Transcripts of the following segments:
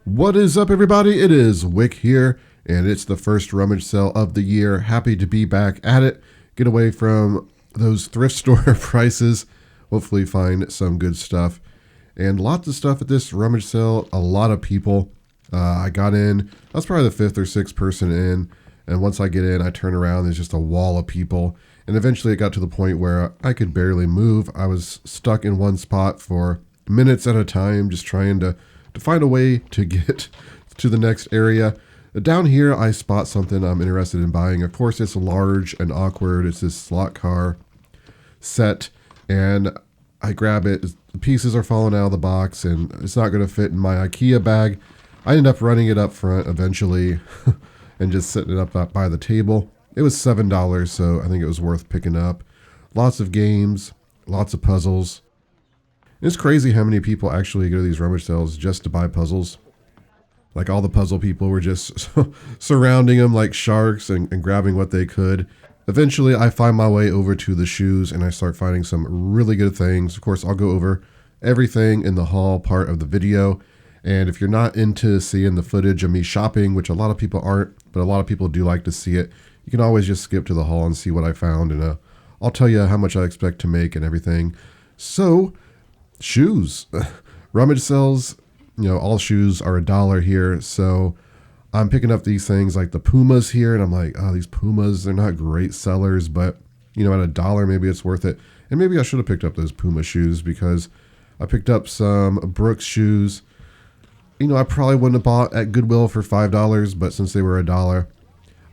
What is up, everybody? It is Wick here, and it's the first rummage sale of the year. Happy to be back at it. Get away from those thrift store prices. Hopefully find some good stuff. And lots of stuff at this rummage sale. A lot of people. I got in. I was probably the fifth or sixth person in. And once I get in, I turn around. There's just a wall of people. And eventually it got to the point where I could barely move. I was stuck in one spot for minutes at a time, just trying to find a way to get to the next area. Down here, I spot something I'm interested in buying. Of course, it's large and awkward. It's this slot car set, and I grab it. The pieces are falling out of the box, and it's not going to fit in my IKEA bag. I end up running it up front eventually and just setting it up by the table. It was $7, so I think it was worth picking up. Lots of games, lots of puzzles. It's crazy how many people actually go to these rummage sales just to buy puzzles. Like all the puzzle people were just surrounding them like sharks and grabbing what they could. Eventually, I find my way over to the shoes and I start finding some really good things. Of course, I'll go over everything in the haul part of the video. And if you're not into seeing the footage of me shopping, which a lot of people aren't, but a lot of people do like to see it, you can always just skip to the haul and see what I found. And I'll tell you how much I expect to make and everything. So, shoes. Rummage sales, all shoes are $1 here. So I'm picking up these things like the Pumas here, and I'm like, oh, these Pumas, they're not great sellers, but at $1, maybe it's worth it. And maybe I should have picked up those Puma shoes because I picked up some Brooks shoes. I probably wouldn't have bought at Goodwill for $5, but since they were $1,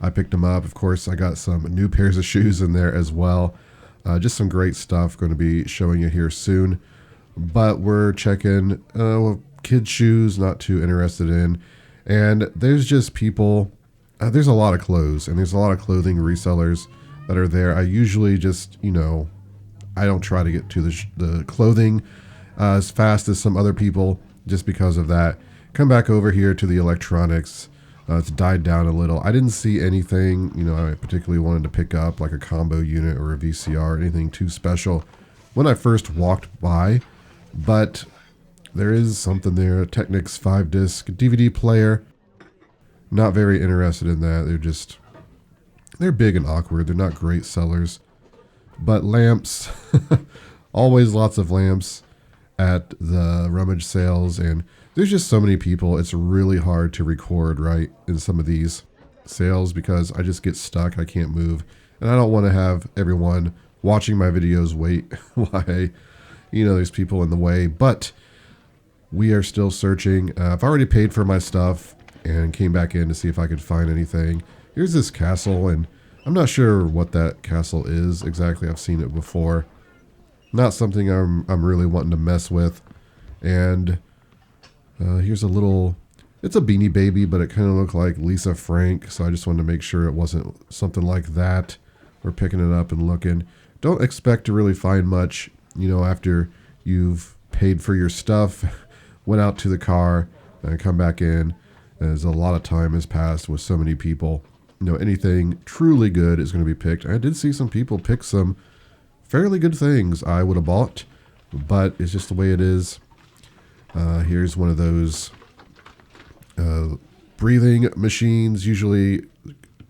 I picked them up. Of course, I got some new pairs of shoes in there as well. Just some great stuff going to be showing you here soon. But we're checking kids' shoes, not too interested in. And there's just people, there's a lot of clothes, and there's a lot of clothing resellers that are there. I usually just, I don't try to get to the clothing as fast as some other people just because of that. Come back over here to the electronics. It's died down a little. I didn't see anything, I particularly wanted to pick up, like a combo unit or a VCR, anything too special when I first walked by. But there is something there, a Technics 5-disc DVD player. Not very interested in that. They're big and awkward. They're not great sellers. But lamps, always lots of lamps at the rummage sales. And there's just so many people. It's really hard to record, right, in some of these sales because I just get stuck. I can't move. And I don't want to have everyone watching my videos wait while there's people in the way, but we are still searching. I've already paid for my stuff and came back in to see if I could find anything. Here's this castle, and I'm not sure what that castle is exactly. I've seen it before. Not something I'm really wanting to mess with. And here's a little, it's a Beanie Baby, but it kind of looked like Lisa Frank, so I just wanted to make sure it wasn't something like that. We're picking it up and looking. Don't expect to really find much, after you've paid for your stuff, went out to the car, and come back in, as a lot of time has passed with so many people. Anything truly good is going to be picked. I did see some people pick some fairly good things I would have bought, but it's just the way it is. Here's one of those breathing machines. Usually,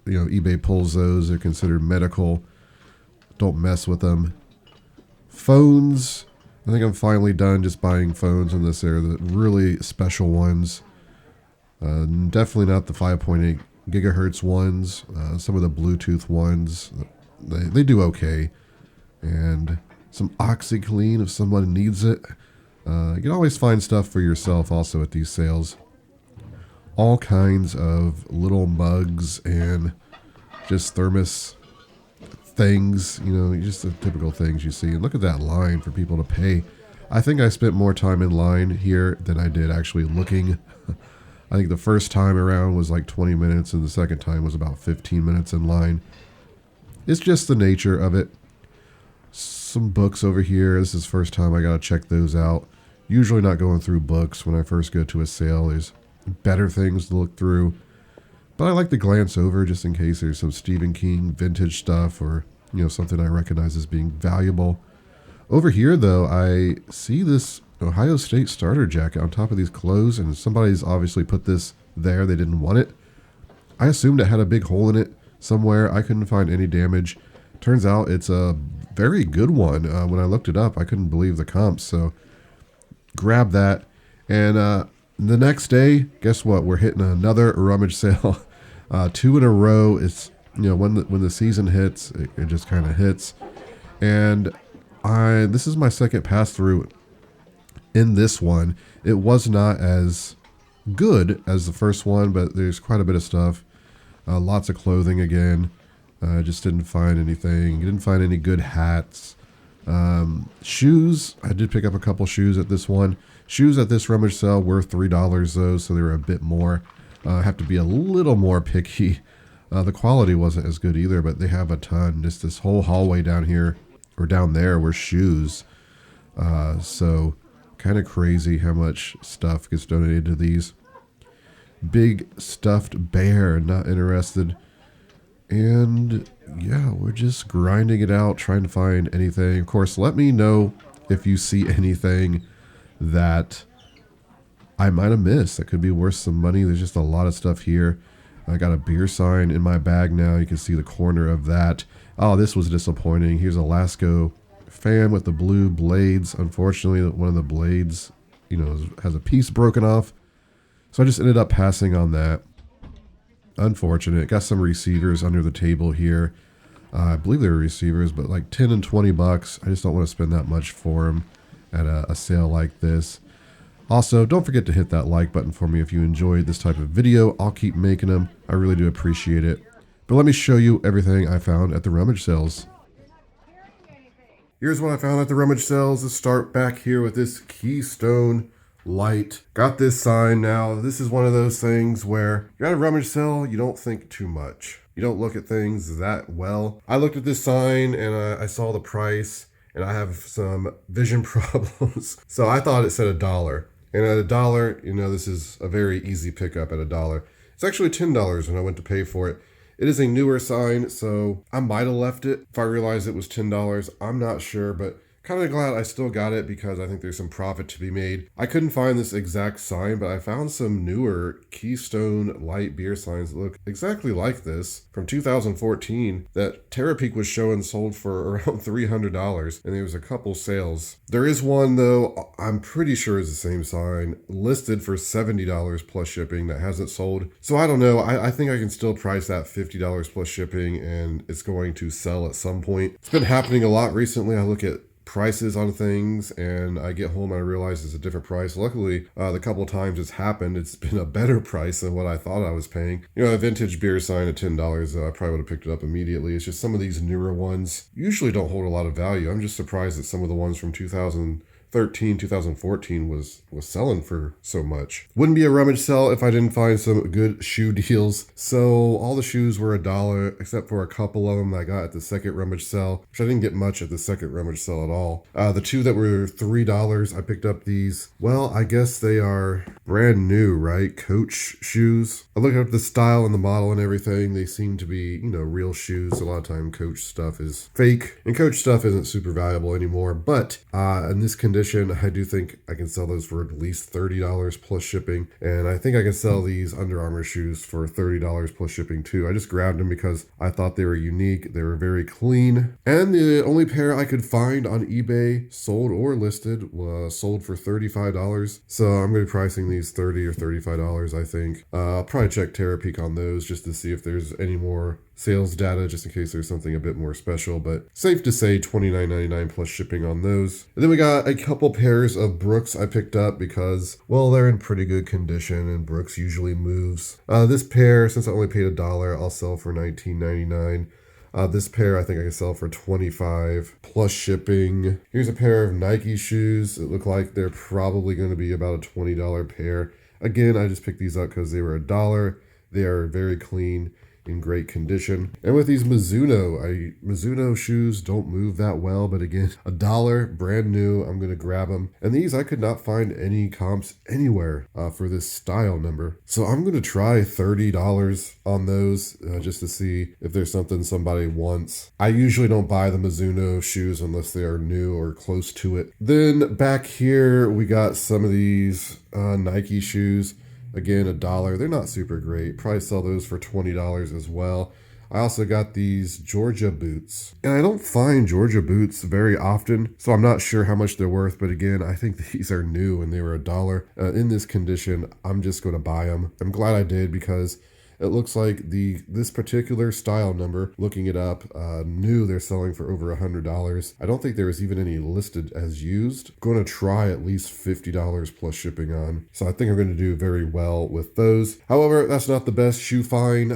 eBay pulls those. They're considered medical. Don't mess with them. Phones. I think I'm finally done just buying phones in this area. The really special ones. Definitely not the 5.8 gigahertz ones. Some of the Bluetooth ones. They do okay. And some OxyClean if someone needs it. You can always find stuff for yourself also at these sales. All kinds of little mugs and just thermos things, just the typical things you see. And look at that line for people to pay. I think I spent more time in line here than I did actually looking. I think the first time around was like 20 minutes and the second time was about 15 minutes in line. It's just the nature of it. Some books over here. This is the first time I got to check those out. Usually not going through books when I first go to a sale. There's better things to look through. But I like to glance over just in case there's some Stephen King vintage stuff or, something I recognize as being valuable. Over here, though, I see this Ohio State starter jacket on top of these clothes, and somebody's obviously put this there. They didn't want it. I assumed it had a big hole in it somewhere. I couldn't find any damage. Turns out it's a very good one. When I looked it up, I couldn't believe the comps. So grab that. And the next day, guess what? We're hitting another rummage sale. 2 in a row. It's, when the season hits, it just kind of hits. And this is my second pass through in this one. It was not as good as the first one, but there's quite a bit of stuff. Lots of clothing again. I just didn't find anything. Didn't find any good hats. Shoes. I did pick up a couple shoes at this one. Shoes at this rummage sale were $3 though, so they were a bit more. I have to be a little more picky. The quality wasn't as good either, but they have a ton. Just this whole hallway down here, or down there, were shoes. So kind of crazy how much stuff gets donated to these. Big stuffed bear, not interested. And yeah, we're just grinding it out, trying to find anything. Of course, let me know if you see anything that I might have missed that could be worth some money. There's just a lot of stuff here. I got a beer sign in my bag now. You can see the corner of that. Oh, this was disappointing. Here's a Lasco fan with the blue blades. Unfortunately, one of the blades, has a piece broken off. So I just ended up passing on that. Unfortunate. Got some receivers under the table here. I believe they were receivers, but like 10 and 20 bucks. I just don't want to spend that much for them at a sale like this. Also, don't forget to hit that like button for me if you enjoyed this type of video. I'll keep making them. I really do appreciate it. But let me show you everything I found at the rummage sales. Here's what I found at the rummage sales. Let's start back here with this Keystone light. Got this sign now. This is one of those things where you're at a rummage sale, you don't think too much. You don't look at things that well. I looked at this sign and I saw the price, and I have some vision problems. So I thought it said $1. And at $1, this is a very easy pickup at $1. It's actually $10 when I went to pay for it. It is a newer sign, so I might have left it if I realized it was $10. I'm not sure, but kind of glad I still got it because I think there's some profit to be made. I couldn't find this exact sign, but I found some newer Keystone light beer signs that look exactly like this from 2014 that Piqua was showing sold for around $300, and there was a couple sales. There is one though, I'm pretty sure is the same sign, listed for $70 plus shipping that hasn't sold. So I don't know, I think I can still price that $50 plus shipping, and it's going to sell at some point. It's been happening a lot recently. I look at prices on things and I get home and I realize it's a different price. Luckily, the couple times it's happened, it's been a better price than what I thought I was paying. A vintage beer sign at $10, I probably would have picked it up immediately. It's just some of these newer ones usually don't hold a lot of value. I'm just surprised that some of the ones from 2014 was selling for so much. Wouldn't be a rummage sale if I didn't find some good shoe deals. So all the shoes were $1, except for a couple of them that I got at the second rummage sale, which I didn't get much at the second rummage sale at all. The two that were $3, I picked up these. Well, I guess they are brand new, right? Coach shoes. I looked up the style and the model and everything. They seem to be, real shoes. A lot of time Coach stuff is fake, and Coach stuff isn't super valuable anymore. But in this condition, I do think I can sell those for at least $30 plus shipping. And I think I can sell these Under Armour shoes for $30 plus shipping too. I just grabbed them because I thought they were unique. They were very clean. And the only pair I could find on eBay sold or listed was sold for $35. So I'm going to be pricing these $30 or $35, I think. I'll probably check Piqua on those just to see if there's any more sales data, just in case there's something a bit more special, but safe to say $29.99 plus shipping on those. And then we got a couple pairs of Brooks I picked up because, well, they're in pretty good condition and Brooks usually moves. This pair, since I only paid $1, I'll sell for $19.99. This pair I think I can sell for $25 plus shipping. Here's a pair of Nike shoes. It looked like they're probably going to be about a $20 pair. Again, I just picked these up because they were $1. They are very clean. in great condition. And with these Mizuno shoes don't move that well, but again, $1, brand new, I'm gonna grab them. And these, I could not find any comps anywhere for this style number. So I'm gonna try $30 on those just to see if there's something somebody wants. I usually don't buy the Mizuno shoes unless they are new or close to it. Then back here, we got some of these Nike shoes. Again, $1. They're not super great. Probably sell those for $20 as well. I also got these Georgia boots. And I don't find Georgia boots very often, so I'm not sure how much they're worth. But again, I think these are new and they were $1. In this condition, I'm just going to buy them. I'm glad I did because it looks like this particular style number, looking it up, new, they're selling for over $100. I don't think there was even any listed as used. I'm going to try at least $50 plus shipping on. So I think I'm going to do very well with those. However, that's not the best shoe find.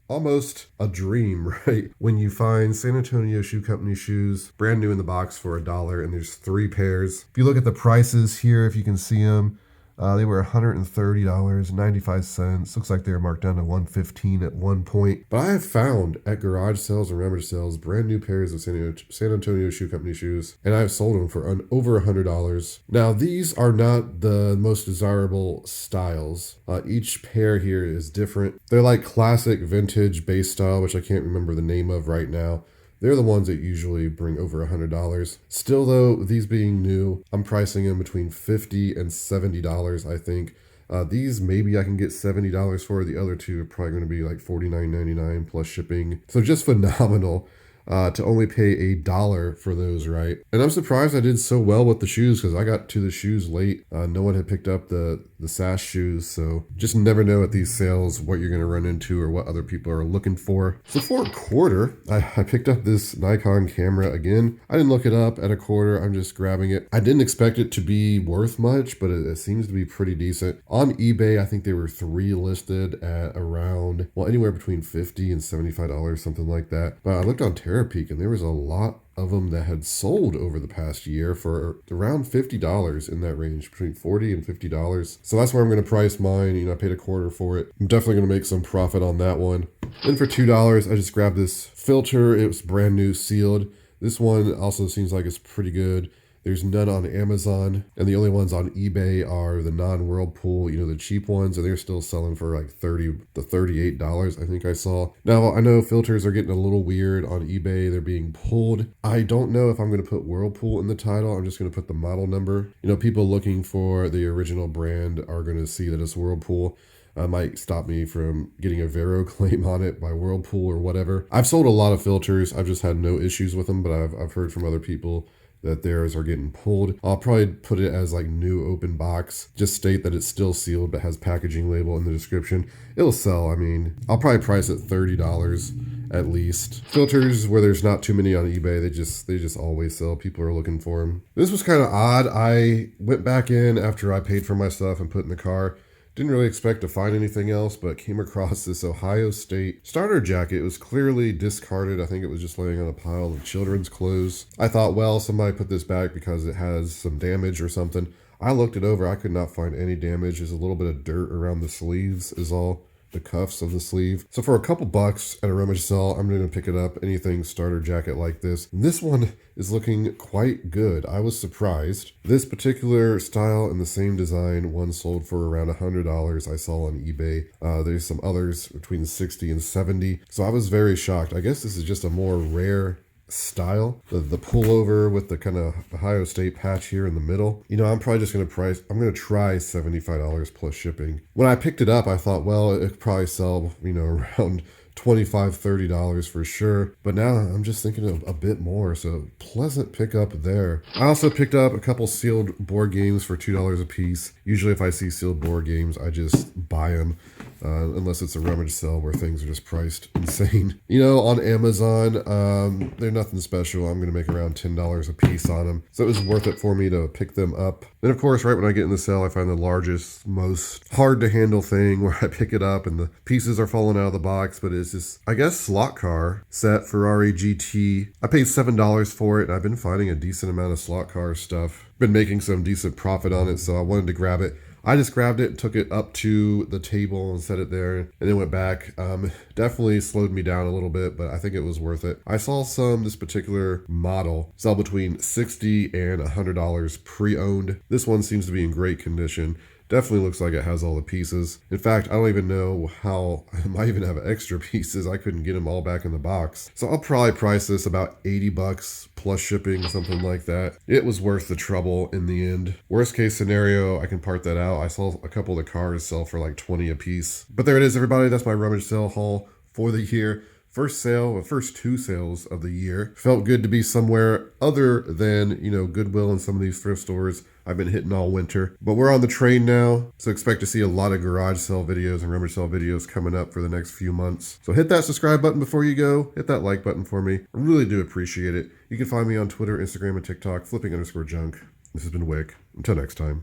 Almost a dream, right? When you find San Antonio Shoe Company shoes, brand new in the box for $1, and there's 3 pairs. If you look at the prices here, if you can see them, they were $130.95. Looks like they were marked down to $115 at one point. But I have found at garage sales and rummage sales brand new pairs of San Antonio Shoe Company shoes, and I've sold them for over $100. Now, these are not the most desirable styles. Each pair here is different. They're like classic vintage base style, which I can't remember the name of right now. They're the ones that usually bring over $100. Still though, these being new, I'm pricing them between $50 and $70, I think. These maybe I can get $70 for. The other two are probably going to be like $49.99 plus shipping. So just phenomenal. To only pay $1 for those, right? And I'm surprised I did so well with the shoes because I got to the shoes late. No one had picked up the Sash shoes, so just never know at these sales what you're going to run into or what other people are looking for. So for a quarter, I picked up this Nikon camera again. I didn't look it up at a quarter. I'm just grabbing it. I didn't expect it to be worth much, but it seems to be pretty decent. On eBay, I think there were 3 listed at around, well, anywhere between $50 and $75, something like that. But I looked on Terapeak, and there was a lot of them that had sold over the past year for around $50 in that range, between $40 and $50. So that's where I'm going to price mine. You know, I paid a quarter for it. I'm definitely going to make some profit on that one. Then for $2, I just grabbed this filter. It was brand new, sealed. This one also seems like it's pretty good. There's none on Amazon, and the only ones on eBay are the non-Whirlpool, you know, the cheap ones, and they're still selling for like $30 to $38, I think I saw. Now, I know filters are getting a little weird on eBay. They're being pulled. I don't know if I'm going to put Whirlpool in the title. I'm just going to put the model number. You know, people looking for the original brand are going to see that it's Whirlpool. Might stop me from getting a Vero claim on it by Whirlpool or whatever. I've sold a lot of filters. I've just had no issues with them, but I've heard from other people that theirs are getting pulled. I'll probably put it as like new open box. Just state that it's still sealed but has packaging label in the description. It'll sell. I mean, I'll probably price it $30 at least. Filters where there's not too many on eBay, they just always sell. People are looking for them. This was kind of odd. I went back in after I paid for my stuff and put in the car. Didn't really expect to find anything else, but came across this Ohio State starter jacket. It was clearly discarded. I think it was just laying on a pile of children's clothes. I thought, well, somebody put this back because it has some damage or something. I looked it over. I could not find any damage. There's a little bit of dirt around the sleeves is all. The cuffs of the sleeve. So for a couple bucks at a rummage sale, I'm going to pick it up. Anything starter jacket like this. This one is looking quite good. I was surprised. This particular style and the same design, one sold for around $100 I saw on eBay. There's some others between 60 and 70. So I was very shocked. I guess this is just a more rare style. The pullover with the kind of Ohio State patch here in the middle. You know, I'm probably just going to try $75 plus shipping. When I picked it up, I thought, well, it could probably sell, you know, around $25, $30 for sure. But now I'm just thinking of a bit more. So pleasant pickup there. I also picked up a couple sealed board games for $2 a piece. Usually if I see sealed board games, I just buy them. Unless it's a rummage sale where things are just priced insane. You know, on Amazon, they're nothing special. I'm going to make around $10 a piece on them. So it was worth it for me to pick them up. Then, of course, right when I get in the sale, I find the largest, most hard to handle thing where I pick it up and the pieces are falling out of the box. But it's just, I guess, slot car set Ferrari GT. I paid $7 for it, and I've been finding a decent amount of slot car stuff. Been making some decent profit on it, so I wanted to grab it. I just grabbed it and took it up to the table and set it there and then went back. Definitely slowed me down a little bit, but I think it was worth it. I saw this particular model sell between $60 and $100 pre-owned. This one seems to be in great condition. Definitely looks like it has all the pieces. In fact, I don't even know how, I might even have extra pieces. I couldn't get them all back in the box. So I'll probably price this about $80 plus shipping, something like that. It was worth the trouble in the end. Worst case scenario, I can part that out. I saw a couple of the cars sell for like 20 a piece. But there it is, everybody. That's my rummage sale haul for the year. First sale, the first 2 sales of the year. Felt good to be somewhere other than, Goodwill and some of these thrift stores I've been hitting all winter. But we're on the train now, so expect to see a lot of garage sale videos and rummage sale videos coming up for the next few months. So hit that subscribe button before you go. Hit that like button for me. I really do appreciate it. You can find me on Twitter, Instagram, and TikTok, flipping_junk. This has been Wick. Until next time.